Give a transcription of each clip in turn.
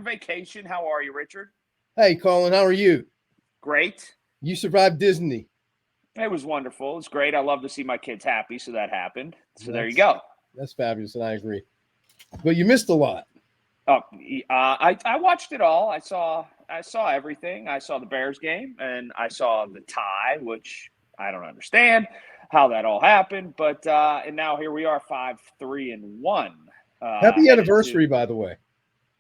vacation. How are you, Richard? Hey, Colin, how are you? Great. You survived Disney. It was wonderful. It was great. I love to see my kids happy, so that happened. So there you That's go. that's fabulous, and I agree. But you missed a lot. I watched it all. I saw everything. I saw the Bears game, and I saw the tie, which I don't understand how that all happened. But and now here we are, 5-3-1. Happy Headed to. anniversary, by the way.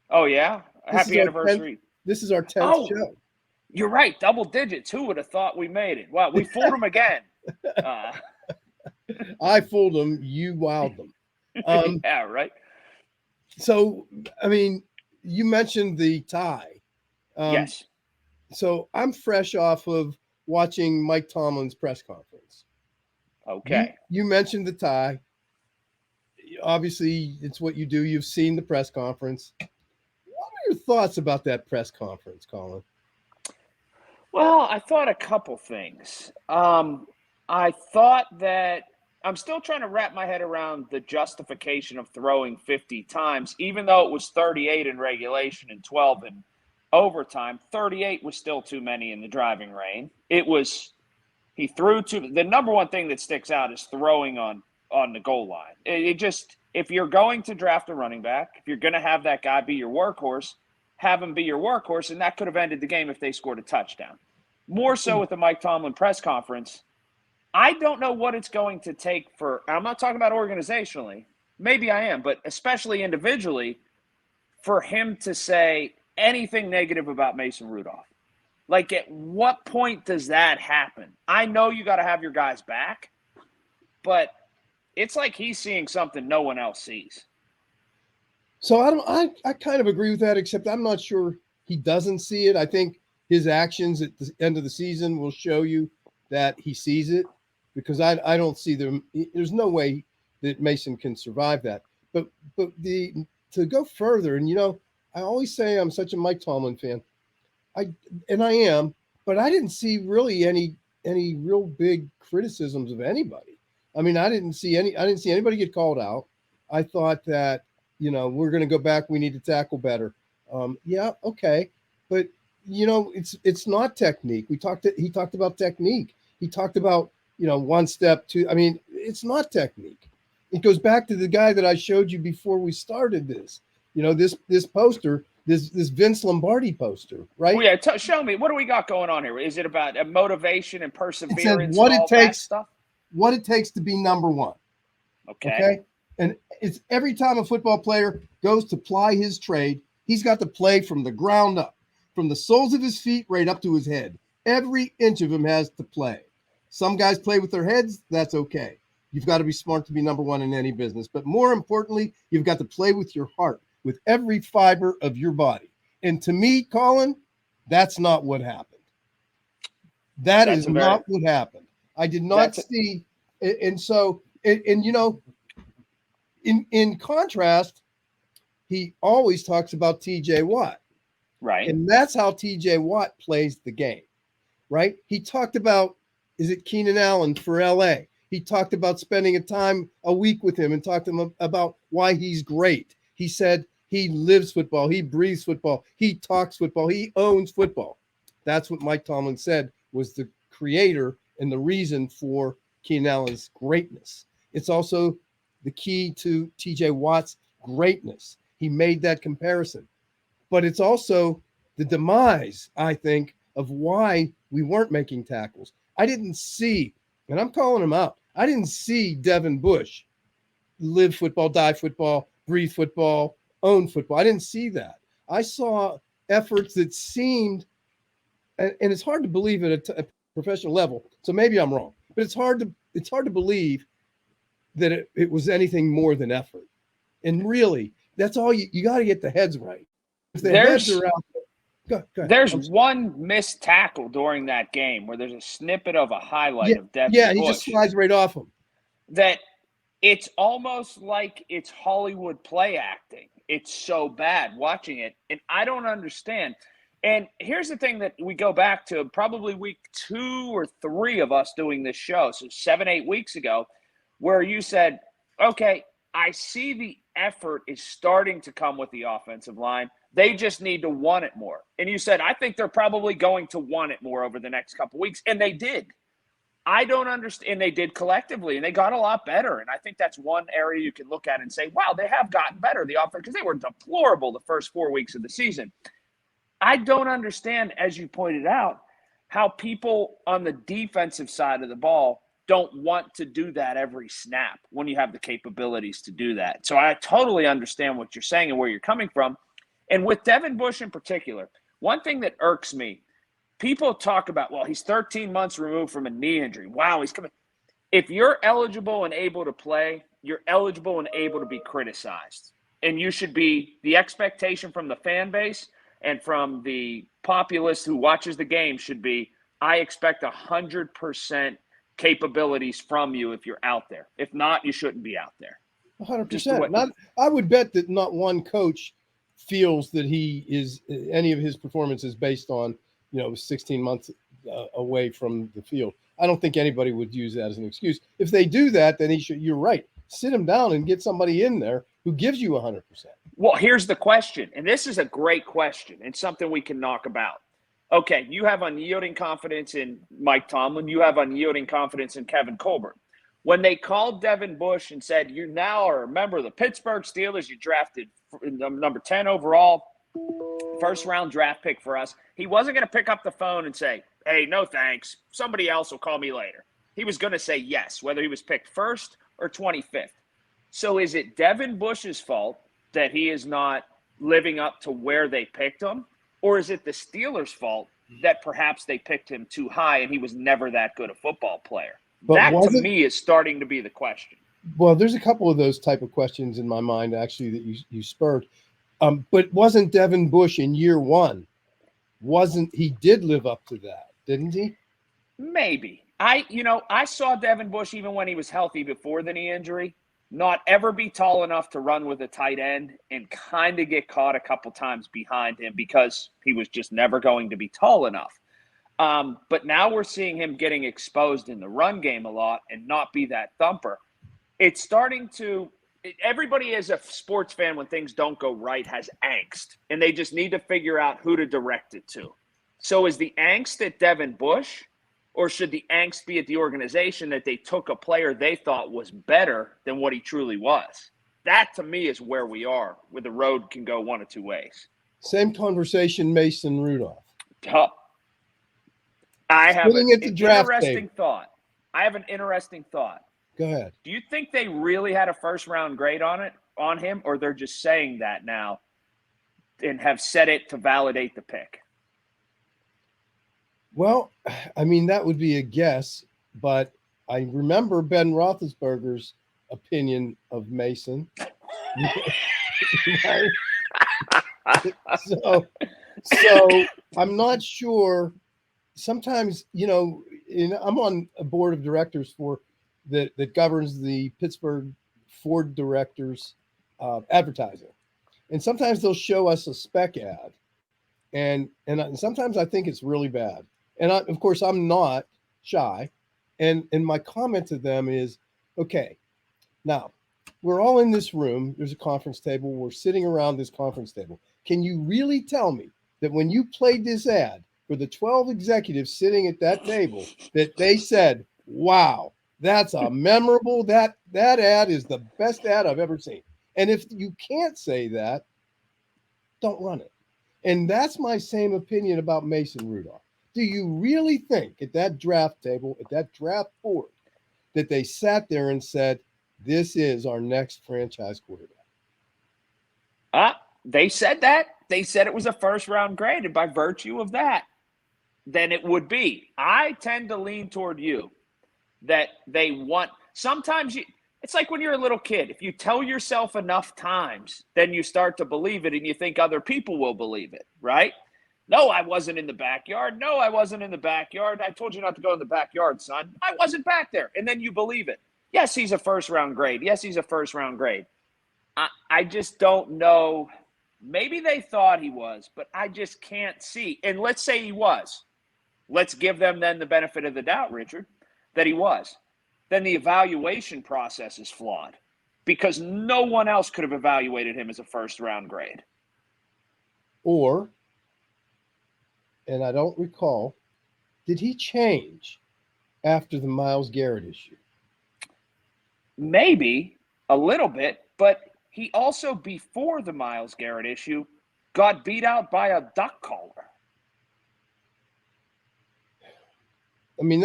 Oh yeah, This is happy our 10th. anniversary. This is our 10th Oh, show. you're right, double digits. Who would have thought we made it? Well, we fooled them again. Uh, I fooled them. You wowed them. Um, yeah, right. so, I mean, you mentioned the tie. Um, Yes. so I'm fresh off of watching Mike Tomlin's press conference. You Okay. you mentioned the tie. Obviously, it's what you do. You've seen the press conference. What are your thoughts about that press conference, Colin? Well, I thought a couple things. I thought that I'm still trying to wrap my head around the justification of throwing 50 times, even though it was 38 in regulation and 12 in overtime. 38 was still too many in the driving rain. He threw to the number one thing that sticks out is throwing on the goal line. It just, if you're going to draft a running back, if you're going to have that guy be your workhorse, have him be your workhorse, and that could have ended the game if they scored a touchdown. More so with the Mike Tomlin press conference, I don't know what it's going to take for. I'm not talking about organizationally. Maybe I am, but especially individually, for him to say anything negative about Mason Rudolph. Like, at what point does that happen? I know you got to have your guys back, but it's like he's seeing something no one else sees. So I don't. I kind of agree with that, except I'm not sure he doesn't see it. I think his actions at the end of the season will show you that he sees it, because I don't see them. There's no way that Mason can survive that. But the to go further, and I always say I'm such a Mike Tomlin fan. I am, but I didn't see really any real big criticisms of anybody. I mean, I didn't see anybody get called out. I thought that we're going to go back. We need to tackle better. Yeah, okay, but it's not technique. He talked about technique. He talked about one step, two. I mean, it's not technique. It goes back to the guy that I showed you before we started this. This poster, this Vince Lombardi poster, Well, right? yeah, show me. What do we got going on here? Is it about motivation and It said perseverance and all that stuff? what it takes to be number one. Okay. Okay. And it's every time a football player goes to ply his trade, he's got to play from the ground up, from the soles of his feet right up to his head. Every inch of him has to play. Some guys play with their heads. That's okay. You've got to be smart to be number one in any business. But more importantly, you've got to play with your heart, with every fiber of your body. And to me, Colin, that's not what happened. That That's is a very not what happened. I did not that's a, see. And so, in contrast, he always talks about TJ Watt. right. And that's how TJ Watt plays the game, right? He talked about, is it Keenan Allen for LA? He talked about spending a week with him and talked to him about why he's great. He said he lives football, he breathes football, he talks football, he owns football. That's what Mike Tomlin said was the creator and the reason for Keenan Allen's greatness. It's also the key to TJ Watt's greatness. He made that comparison. But it's also the demise, I think, of why we weren't making tackles. I didn't see, and I'm calling him out, I didn't see Devin Bush live football, die football, breathe football, own football. I didn't see that. I saw efforts that seemed, and it's hard to believe at a professional level, so maybe I'm wrong, but it's hard to believe that it was anything more than effort. And really, that's all you got to get the heads right. If the heads There's are out there, go ahead. there's one missed tackle during that game where there's a snippet of a highlight Yeah, of Devin yeah, he just Bush slides right off him. that it's almost like it's Hollywood play acting. It's so bad watching it, and I don't understand. And here's the thing that we go back to probably week 2 or 3 of us doing this show, so 7, 8 weeks ago, where you said, okay, I see the effort is starting to come with the offensive line, They just need to want it more. And you said, I think they're probably going to want it more over the next couple of weeks. And they did. I don't understand. And they did collectively, and they got a lot better. And I think that's one area you can look at and say, wow, they have gotten better, the offense, because they were deplorable the first 4 weeks of the season. I don't understand, as you pointed out, how people on the defensive side of the ball don't want to do that every snap when you have the capabilities to do that. So I totally understand what you're saying and where you're coming from. And with Devin Bush in particular, one thing that irks me, people talk about, well, he's 13 months removed from a knee injury. Wow, he's coming. If you're eligible and able to play, you're eligible and able to be criticized. And you should be, the expectation from the fan base and from the populace who watches the game should be, I expect 100% capabilities from you if you're out there. If not, you shouldn't be out there. 100%. Not, I would bet that not one coach feels that he is any of his performance is based on 16 months away from the field. I don't think anybody would use that as an excuse. If they do that, then you're right. Sit him down and get somebody in there who gives you 100%. Well, here's the question, and this is a great question and something we can knock about. Okay, you have unyielding confidence in Mike Tomlin. You have unyielding confidence in Kevin Colbert. When they called Devin Bush and said, you now are a member of the Pittsburgh Steelers, you drafted number 10 overall, first-round draft pick for us, he wasn't going to pick up the phone and say, hey, no thanks, somebody else will call me later. He was going to say yes, whether he was picked first or 25th. So is it Devin Bush's fault that he is not living up to where they picked him? Or is it the Steelers' fault that perhaps they picked him too high and he was never that good a football player? But that, to me, is starting to be the question. Well, there's a couple of those type of questions in my mind, actually, that you spurred. But wasn't Devin Bush in year one? He did live up to that, didn't he? Maybe. I saw Devin Bush even when he was healthy before the knee injury not ever be tall enough to run with a tight end and kind of get caught a couple times behind him because he was just never going to be tall enough. But now we're seeing him getting exposed in the run game a lot and not be that thumper. It's starting to – everybody as a sports fan, when things don't go right, has angst, and they just need to figure out who to direct it to. So is the angst at Devin Bush, or should the angst be at the organization that they took a player they thought was better than what he truly was? That, to me, is where we are, where the road can go one of two ways. Same conversation, Mason Rudolph. I have an interesting thought. Go ahead. Do you think they really had a first-round grade on him, or they're just saying that now and have said it to validate the pick? Well, I mean, that would be a guess, but I remember Ben Roethlisberger's opinion of Mason. So I'm not sure. Sometimes, I'm on a board of directors that governs the Pittsburgh Ford directors advertising. And sometimes they'll show us a spec ad. And sometimes I think it's really bad. And of course, I'm not shy. And my comment to them is, okay, now we're all in this room. There's a conference table. We're sitting around this conference table. Can you really tell me that when you played this ad for the 12 executives sitting at that table, that they said, wow, that's a memorable, that ad is the best ad I've ever seen. And if you can't say that, don't run it. And that's my same opinion about Mason Rudolph. Do you really think at that draft table, at that draft board, that they sat there and said, this is our next franchise quarterback? They said that. They said it was a first-round grade, and by virtue of that, then it would be. I tend to lean toward you that they want – sometimes it's like when you're a little kid. If you tell yourself enough times, then you start to believe it and you think other people will believe it, right? No, I wasn't in the backyard. No, I wasn't in the backyard. I told you not to go in the backyard, son. I wasn't back there. And then you believe it. Yes, he's a first-round grade. Yes, he's a first-round grade. I just don't know. Maybe they thought he was, but I just can't see. And let's say he was. Let's give them then the benefit of the doubt, Richard, that he was. Then the evaluation process is flawed because no one else could have evaluated him as a first-round grade. Or, and I don't recall, did he change after the Myles Garrett issue? Maybe a little bit, but he also, before the Myles Garrett issue, got beat out by a duck caller. I mean,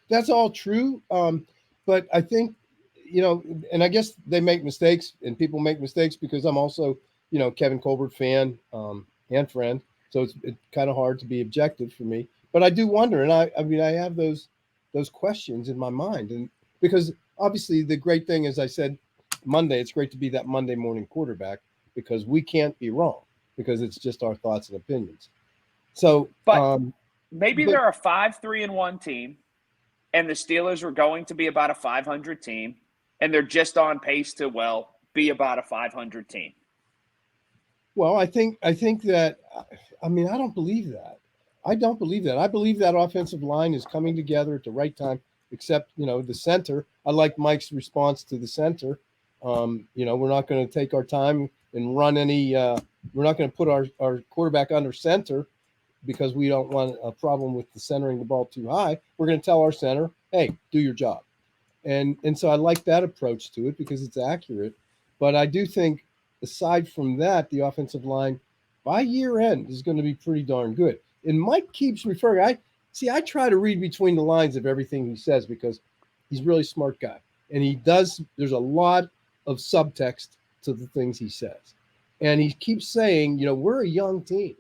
that's all true. But I think, and I guess they make mistakes, and people make mistakes because I'm also, Kevin Colbert fan and friend. So it's kind of hard to be objective for me. But I do wonder, and I mean, I have those questions in my mind, and because obviously the great thing, as I said Monday, it's great to be that Monday morning quarterback because we can't be wrong because it's just our thoughts and opinions. So, But maybe but they're a 5-3-1 team, and the Steelers were going to be about a 500 team, and they're just on pace to, well, be about a 500 team. Well, I think that, I mean, I don't believe that. I don't believe that. I believe that offensive line is coming together at the right time, except, the center. I like Mike's response to the center. We're not going to take our time and run any, we're not going to put our quarterback under center because we don't want a problem with the centering the ball too high. We're going to tell our center, hey, do your job. And so I like that approach to it because it's accurate. But I do think, aside from that, the offensive line by year end is going to be pretty darn good. And Mike keeps referring. I try to read between the lines of everything he says because he's a really smart guy. And he does, there's a lot of subtext to the things he says. And he keeps saying, we're a young team.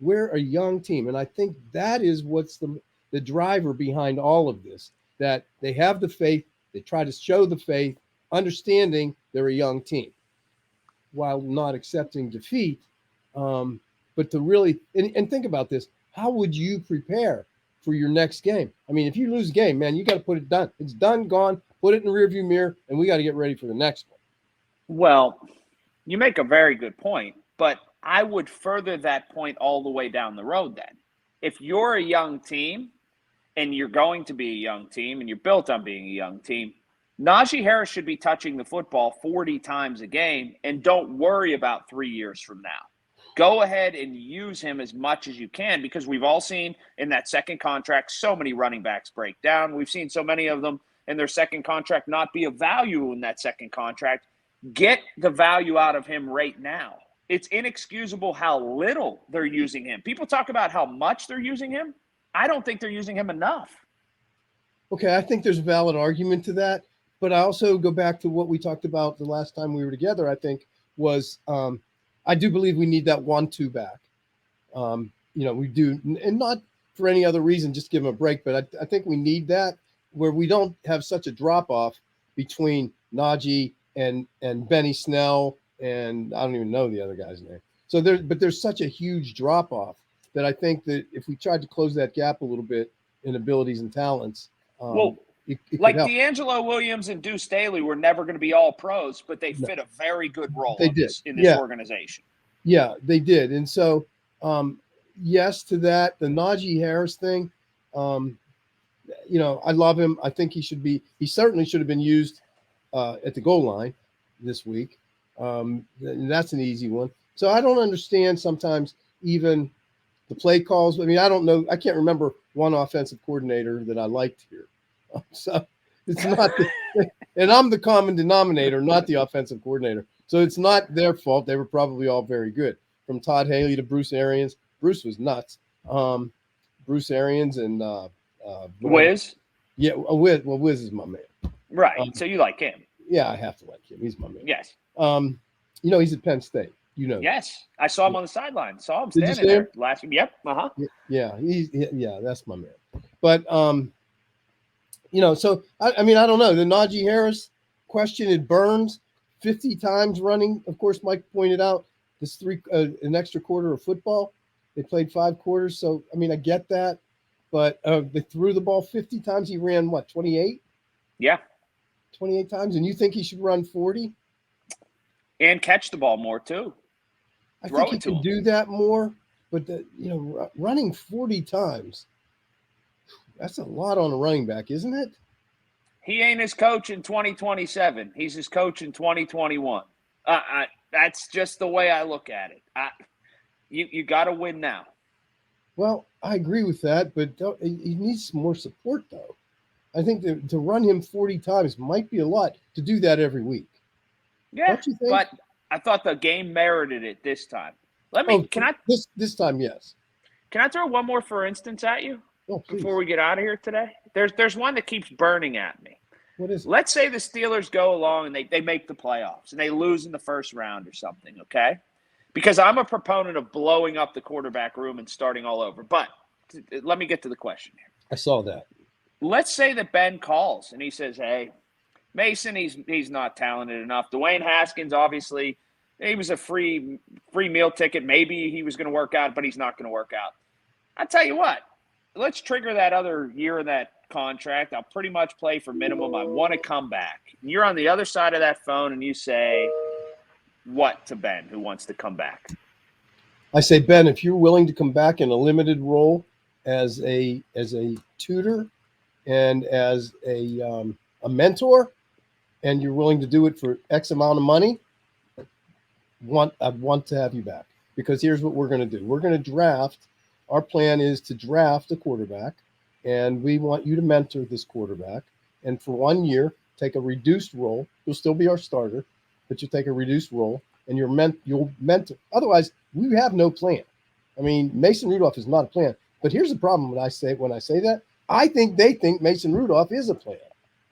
We're a young team. And I think that is what's the driver behind all of this, that they have the faith. They try to show the faith, understanding they're a young team while not accepting defeat. But to really, and think about this, how would you prepare for your next game? I mean, if you lose a game, man, you got to put it done. It's done, gone, put it in the rearview mirror, and we got to get ready for the next one. Well, you make a very good point, but I would further that point all the way down the road then. If you're a young team, and you're going to be a young team, and you're built on being a young team, Najee Harris should be touching the football 40 times a game, and don't worry about 3 years from now. Go ahead and use him as much as you can because we've all seen in that second contract so many running backs break down. We've seen so many of them in their second contract not be of value in that second contract. Get the value out of him right now. It's inexcusable how little they're using him. People talk about how much they're using him. I don't think they're using him enough. Okay, I think there's a valid argument to that. But I also go back to what we talked about the last time we were together, I think, was I do believe we need that 1-2 back. We do, and not for any other reason, just give him a break. But I think we need that where we don't have such a drop off between Najee and Benny Snell, and I don't even know the other guy's name. So there's such a huge drop off that I think that if we tried to close that gap a little bit in abilities and talents, it like could help. D'Angelo Williams and Deuce Staley were never going to be all pros, but they fit a very good role in this organization. Yeah, they did. And so, yes to that. The Najee Harris thing, I love him. I think he certainly should have been used at the goal line this week. And that's an easy one. So I don't understand sometimes even the play calls. I mean, I don't know. I can't remember one offensive coordinator that I liked here. So it's not, and I'm the common denominator, not the offensive coordinator. So it's not their fault. They were probably all very good. From Todd Haley to Bruce Arians. Bruce was nuts. Bruce Arians and Wiz. Yeah, Wiz is my man. Right. So you like him? Yeah, I have to like him. He's my man. Yes. He's at Penn State. Yes, I saw him on the sideline. Saw him standing there last year. Yep. Yeah, that's my man. But so I mean, I don't know. The Najee Harris question, it burns 50 times running. Of course, Mike pointed out this an extra quarter of football. They played 5 quarters, so I mean, I get that. But they threw the ball 50 times. He ran 28? Yeah, 28 times, and you think he should run 40? And catch the ball more too. I think he can do that more, but running 40 times, that's a lot on a running back, isn't it? He ain't his coach in 2027. He's his coach in 2021. That's just the way I look at it. You got to win now. Well, I agree with that, but he needs some more support, though. I think that to run him 40 times might be a lot to do that every week. Yeah, Don't you think? but I thought the game merited it this time. Let me Oh, this time, yes. can I throw one more for instance at you Oh, before please. we get out of here today? There's one that keeps burning at me. What is it? Let's say the Steelers go along and they make the playoffs and they lose in the first round or something, okay? Because I'm a proponent of blowing up the quarterback room and starting all over. But let me get to the question here. I saw that. Let's say that Ben calls and he says, "Hey, Mason, he's not talented enough. Dwayne Haskins, obviously, he was a free meal ticket. Maybe he was going to work out, but he's not going to work out." I tell you what, let's trigger that other year of that contract. I'll pretty much play for minimum. I want to come back. And you're on the other side of that phone, and you say what to Ben, who wants to come back? I say, Ben, if you're willing to come back in a limited role as a tutor and as a mentor, and you're willing to do it for X amount of money, I want to have you back. Because here's what we're going to do. We're going to draft. Our plan is to draft a quarterback, and we want you to mentor this quarterback. And for 1 year, take a reduced role. You'll still be our starter, but you take a reduced role, and you'll mentor. Otherwise, we have no plan. I mean, Mason Rudolph is not a plan. But here's the problem when I say that. I think they think Mason Rudolph is a plan.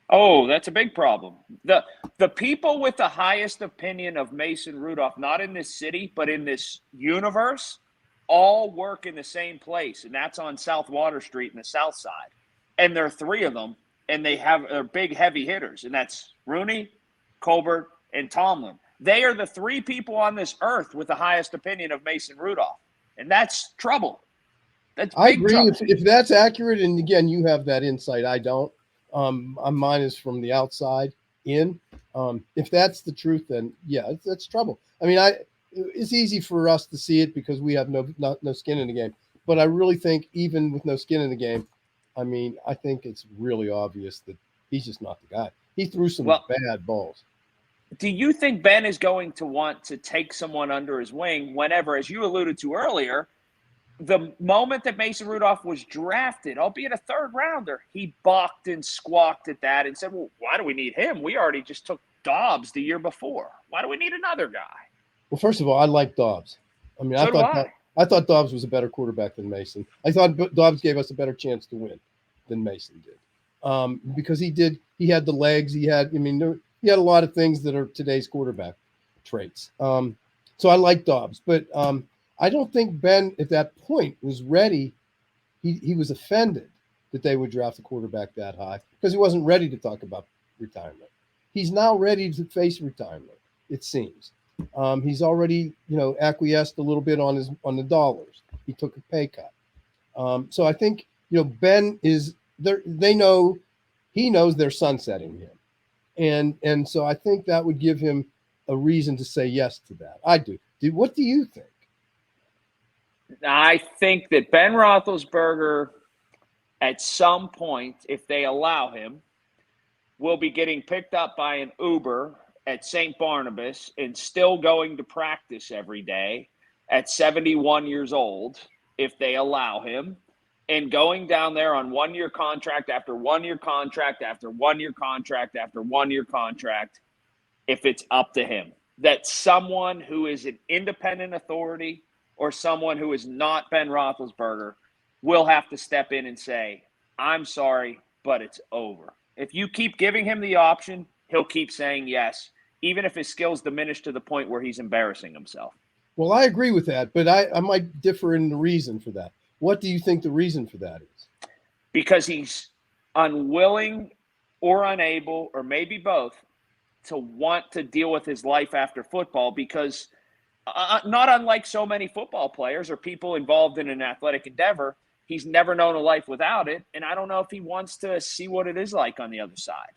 Oh, that's a big problem. The people with the highest opinion of Mason Rudolph, not in this city, but in this universe, all work in the same place, and that's on South Water Street in the South Side. And there are three of them, and they're big heavy hitters, and that's Rooney, Colbert, and Tomlin. They are the three people on this earth with the highest opinion of Mason Rudolph, and that's trouble. That's I big agree. trouble. If that's accurate, and again, you have that insight, I don't. Mine is from the outside in. If that's the truth, then yeah, that's trouble. I mean, it's easy for us to see it because we have no skin in the game. But I really think even with no skin in the game, I mean, I think it's really obvious that he's just not the guy. He threw some Well, bad balls. do you think Ben is going to want to take someone under his wing whenever, as you alluded to earlier, the moment that Mason Rudolph was drafted, albeit a third rounder, he balked and squawked at that and said, "Well, why do we need him? We already just took Dobbs the year before. Why do we need another guy?" Well, first of all, I like Dobbs. I mean, So do I. I thought Dobbs was a better quarterback than Mason. I thought Dobbs gave us a better chance to win than Mason did, because he had the legs. He had a lot of things that are today's quarterback traits. So I like Dobbs, but I don't think Ben at that point was ready. He was offended that they would draft a quarterback that high because he wasn't ready to talk about retirement. He's now ready to face retirement, it seems. He's already, acquiesced a little bit on the dollars. He took a pay cut. So I think, Ben is there. He knows they're sunsetting him, and so I think that would give him a reason to say yes to that. I do. What do you think? I think that Ben Roethlisberger, at some point, if they allow him, will be getting picked up by an Uber at St. Barnabas and still going to practice every day at 71 years old, if they allow him, and going down there on 1 year contract after 1 year contract after 1 year contract after 1 year contract, if it's up to him. That someone who is an independent authority or someone who is not Ben Roethlisberger will have to step in and say, "I'm sorry, but it's over." If you keep giving him the option, he'll keep saying yes, even if his skills diminish to the point where he's embarrassing himself. Well, I agree with that, but I might differ in the reason for that. What do you think the reason for that is? Because he's unwilling or unable, or maybe both, to want to deal with his life after football because not unlike so many football players or people involved in an athletic endeavor, he's never known a life without it. And I don't know if he wants to see what it is like on the other side.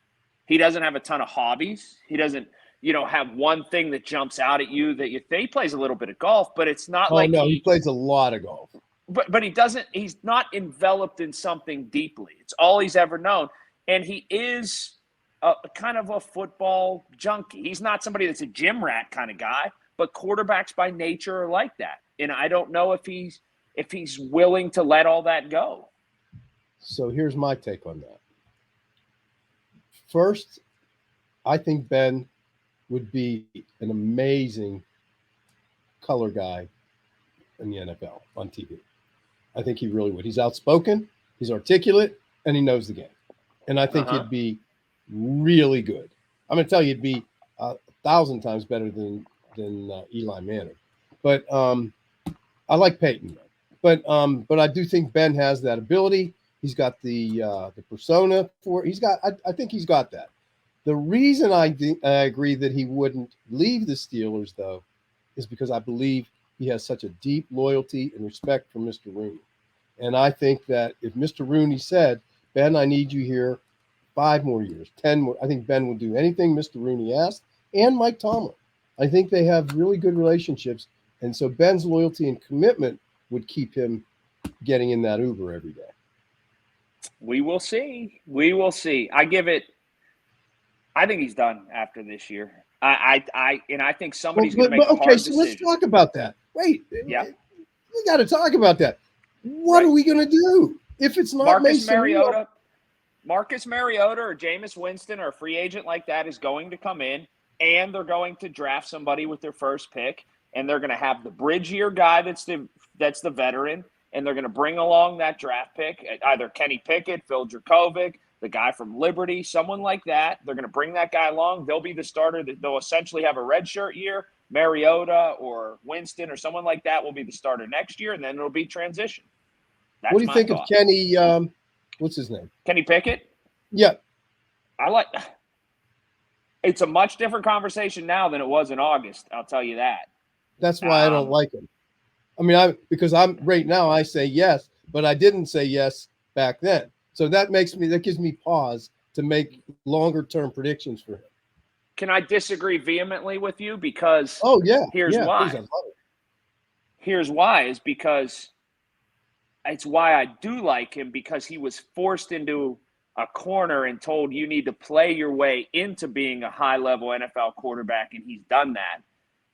He doesn't have a ton of hobbies. He doesn't, have one thing that jumps out at you that he plays a little bit of golf, but it's not Oh like no, he plays a lot of golf. But he's not enveloped in something deeply. It's all he's ever known. And he is kind of a football junkie. He's not somebody that's a gym rat kind of guy, but quarterbacks by nature are like that. And I don't know if he's willing to let all that go. So here's my take on that. First, I think Ben would be an amazing color guy in the NFL on TV. I think he really would. He's outspoken, he's articulate, and he knows the game. And I think he'd be really good. I'm going to tell you, he'd be 1,000 times better than Eli Manning. But I like Peyton. But I do think Ben has that ability. He's got the persona for it. I think he's got that. The reason I agree that he wouldn't leave the Steelers, though, is because I believe he has such a deep loyalty and respect for Mr. Rooney. And I think that if Mr. Rooney said, Ben, I need you here 5 more years, 10 more, I think Ben will do anything Mr. Rooney asked, and Mike Tomlin. I think they have really good relationships. And so Ben's loyalty and commitment would keep him getting in that Uber every day. We will see. We will see. I think he's done after this year. I think somebody's going to make a hard decision. So let's talk about that. Wait. Yeah. We got to talk about that. What are we going to do if it's not Marcus Mariota? Marcus Mariota or Jameis Winston or a free agent like that is going to come in, and they're going to draft somebody with their first pick, and they're going to have the bridge year guy that's the veteran, and they're going to bring along that draft pick, either Kenny Pickett, Phil Dracovic, the guy from Liberty, someone like that. They're going to bring that guy along. They'll be the starter. They'll essentially have a redshirt year. Mariota or Winston or someone like that will be the starter next year, and then it'll be transition. That's what do you think of Kenny? What's his name? Kenny Pickett? Yeah. It's a much different conversation now than it was in August. I'll tell you that. That's why I don't like him. I mean, because I'm right now I say yes, but I didn't say yes back then. So that gives me pause to make longer term predictions for him. Can I disagree vehemently with you? Because here's why. Here's why is because it's why I do like him, because he was forced into a corner and told you need to play your way into being a high-level NFL quarterback, and he's done that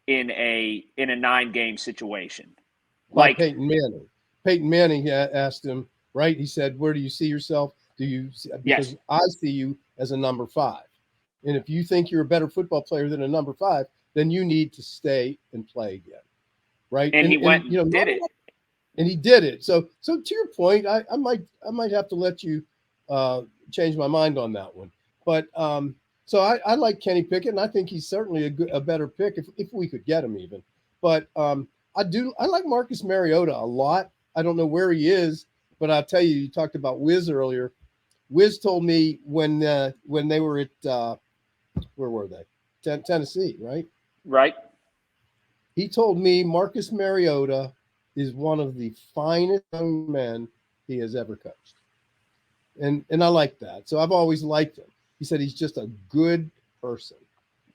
in a 9-game situation. Like Peyton Manning. Peyton Manning asked him, right? He said, "Where do you see yourself? Because I see you as a number 5. And if you think you're a better football player than a number 5, then you need to stay and play again." Right? And he went and did it. And he did it. So to your point, I might have to let you change my mind on that one. But so I like Kenny Pickett, and I think he's certainly a better pick if we could get him even. But I like Marcus Mariota a lot. I don't know where he is, but I'll tell you talked about Wiz earlier. Wiz told me when they were at where were they? Tennessee, right? Right. He told me Marcus Mariota is one of the finest young men he has ever coached. And I like that. So I've always liked him. He said he's just a good person.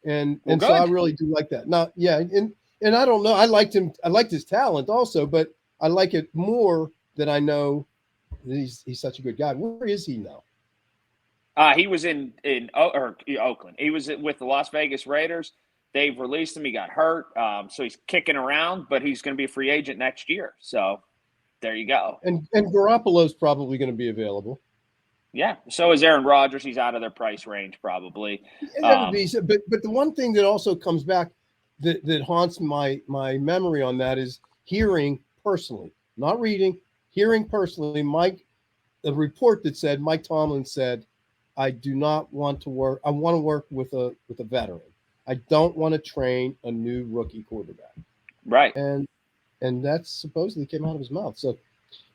And so I really do like that. Now, and I don't know. I liked him. I liked his talent also, but I like it more that I know that he's such a good guy. Where is he now? He was in Oakland. He was with the Las Vegas Raiders. They've released him. He got hurt, so he's kicking around, but he's going to be a free agent next year. So there you go. And Garoppolo's probably going to be available. Yeah, so is Aaron Rodgers. He's out of their price range probably. But the one thing that also comes back that haunts my memory on that is hearing personally, not reading, hearing personally. The report that said Mike Tomlin said, "I do not want to work. I want to work with a veteran. I don't want to train a new rookie quarterback." Right. And that supposedly came out of his mouth.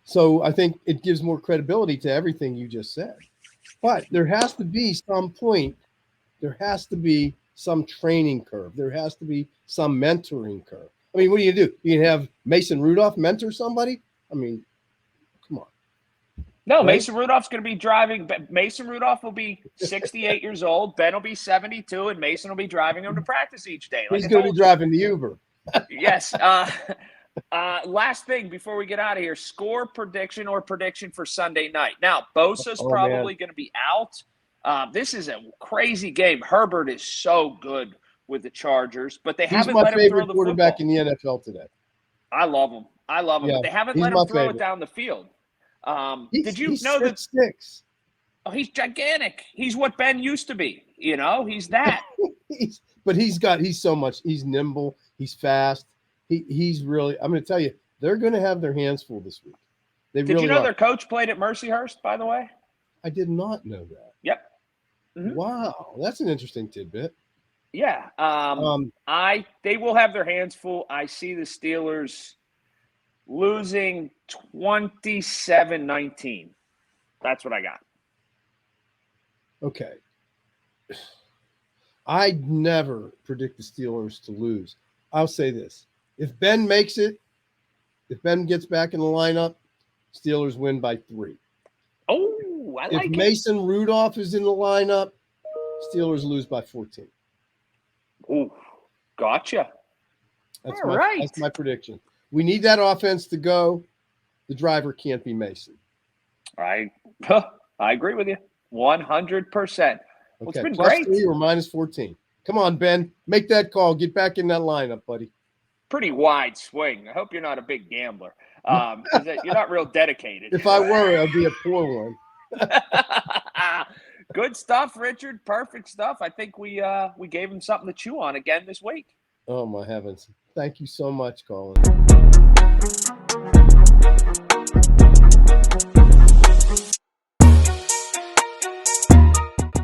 So I think it gives more credibility to everything you just said. But there has to be some point. There has to be some training curve. There has to be some mentoring curve. I mean, what do? You can have Mason Rudolph mentor somebody? I mean, come on. No, right? Mason Rudolph's going to be driving. Mason Rudolph will be 68 years old. Ben will be 72, and Mason will be driving him to practice each day. He's going to be driving the Uber. Yes. Last thing before we get out of here, score prediction for Sunday night. Now, Bosa's probably going to be out. This is a crazy game. Herbert is so good with the Chargers, but they He's haven't my let him throw favorite the quarterback football. in the NFL today. I love him. Yeah, but they haven't he's let him my throw it favorite. down the field. Did you He's know that? 6'6". Oh, he's gigantic. He's what Ben used to be. He's that. He's so much. He's nimble. He's fast. He's really. I'm going to tell you, they're going to have their hands full this week. They Did you really know are. their coach played at Mercyhurst, by the way? I did not know that. Yep. Mm-hmm. Wow, that's an interesting tidbit. Yeah. They will have their hands full. I see the Steelers losing 27-19. That's what I got. Okay. I never predict the Steelers to lose. I'll say this. If Ben makes it, if Ben gets back in the lineup, Steelers win by 3. Oh, I like if it. Mason Rudolph is in the lineup, Steelers lose by 14. Oh, gotcha. That's All right. That's my prediction. We need that offense to go. The driver can't be Mason. I agree with you 100%. Well, Okay, it's been plus great. 3 or minus 14. Come on, Ben. Make that call. Get back in that lineup, buddy. Pretty wide swing. I hope you're not a big gambler because you're not real dedicated. If I were, I'd be a poor one. Good stuff, Richard. Perfect stuff. I think we gave him something to chew on again this week. Oh, my heavens. Thank you so much, Colin.